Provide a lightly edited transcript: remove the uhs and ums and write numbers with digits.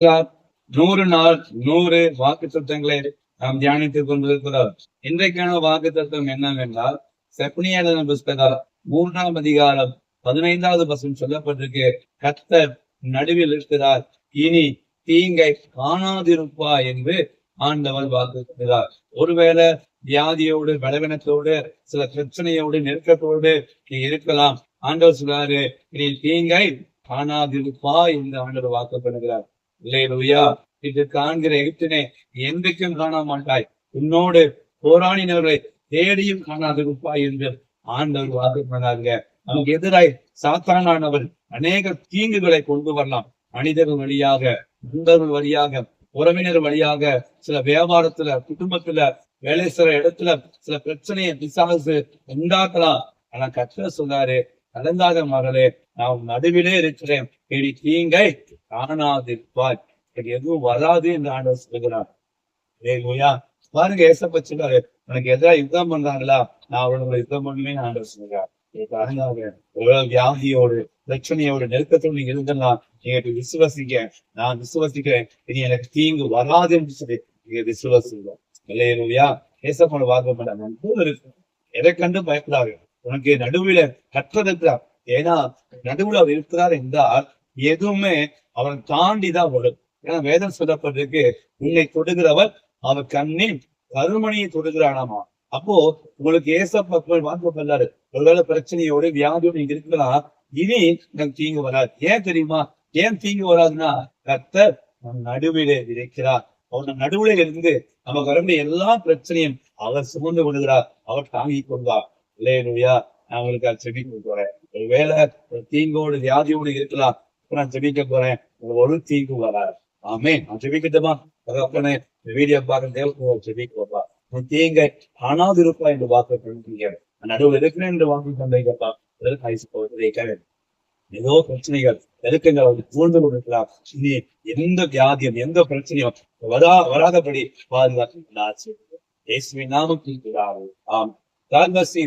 100 நாள் 100 வாக்கு தத்துவங்களை நாம் தியானித்துக் கொண்டிருக்கிறோம். இன்றைக்கான வாக்கு தத்துவம் என்னவென்றால், செப்பனியா புஸ்தகம் 3ஆம் அதிகாரம் 15வது வசனம் சொல்லப்பட்டிருக்கு. கர்த்தர் நடுவில் இருக்கிறார், இனி தீங்கை காணாதிருப்பா என்று ஆண்டவர் வாக்கு சொல்கிறார். ஒருவேளை வியாதியோடு, பலவீனத்தோடு, சில பிரச்சனையோடு, நெருக்கத்தோடு நீ இருக்கலாம். ஆண்டவர் சொல்றாரு, இனி தீங்கை காணாதிருப்பா என்று ஆண்டவர் வாக்கு பண்ணுகிறார். இல்லையா? இது காண்கிற எகிப்தினே என்றைக்கும் காண மாட்டாய், உன்னோடு போராடினவர்களை தேடியும் காணாதிருப்பாய் என்று ஆண்டவர் வாக்கு பண்ணாங்க. நமக்கு எதிராய் சாத்தானானவர் அநேக தீங்குகளை கொண்டு வரலாம். மனிதர்கள் வழியாக, நண்பர்கள் வழியாக, உறவினர் வழியாக, சில வியாபாரத்துல, குடும்பத்துல, வேலை செய்ற இடத்துல சில பிரச்சனையை பிசாசு உண்டாக்கலாம். ஆனா கர்த்தர் சொன்னாரு, கலந்தாத மகளே, நான் நடுவிலே இருக்கிறேன், இனி தீங்கை காணாதிருப்பாய், எதுவும் வராது என்று ஆண்டவர் சொல்கிறார். பாருங்க, ஏசப்பா சொல்றாரு, உனக்கு எதிராக யுத்தம் பண்றாங்களா, நான் அவனுங்களை யுத்தம் பண்ணுவேன் ஆண்டவர் சொல்கிறார். வியாதியோடு, பிரச்சனையோடு, நெருக்கத்தோடு நீங்க இருந்தெல்லாம் நீங்க விசுவாசிக்க, நான் விசுவாசிக்கிறேன், இனி எனக்கு தீங்கு வராது என்று சொல்லி நீங்க விசுவாசிக்கிறோம். இல்லையா? ஏசப்போட வாக்கு இருக்கு. எதை கண்டு பயப்படாது. உனக்கு நடுவில் கர்த்தர் இருக்கிறார். ஏன்னா நடுவில் அவர் இருக்கிறார் என்றால் எதுவுமே அவரை தாண்டிதான் வரும். ஏன்னா வேதம் சொல்லப்பட்டிருக்கு, உன்னை தொடுகிறவர் அவர் கண்ணின் கருமணியை தொடுகிறானாமா. அப்போ உங்களுக்கு ஏசப்பா வாக்கு பண்ணாரு, ஒருவேளை பிரச்சனையோடு, வியாதியோடு நீங்க இருக்கலாம், இனி எனக்கு தீங்கு வராது. ஏன் தெரியுமா? ஏன் தீங்கு வராதுன்னா, கர்த்தர் நடுவிலே இருக்கிறார். அவர் நடுவுல இருந்து நமக்கு வரக்கூடிய எல்லா பிரச்சனையும் அவர் சுமந்து கொள்கிறார், அவர் தாங்கி கொள்வார். இல்லையா? நான் உங்களுக்கு செபிக்க போறேன். ஒருவேளை தீங்கோடு, வியாதியோடு இருக்கலாம், நான் ஜெபிக்க போறேன், ஒரு தீங்கு வராது. ஆமே. நான் ஜெபிக்கட்டுமா? தகப்பனே, வீடியோ பார்க்க தேவ ஜெபிக்கப்பா, தீங்கை காணாதிருப்பா என்று வாக்கு கொடுத்தீங்க. நடுவில் இருக்கிறேன் என்று வாக்கு தந்தைக்கப்பா, ஏதோ பிரச்சனைகள், நெருக்கங்கள் சூழ்ந்து கொண்டிருக்கலாம். இனி எந்த வியாதியும், எந்த பிரச்சனையும் வராதபடி பாதுகாத்து நாமத்தில் ஆம். God bless you.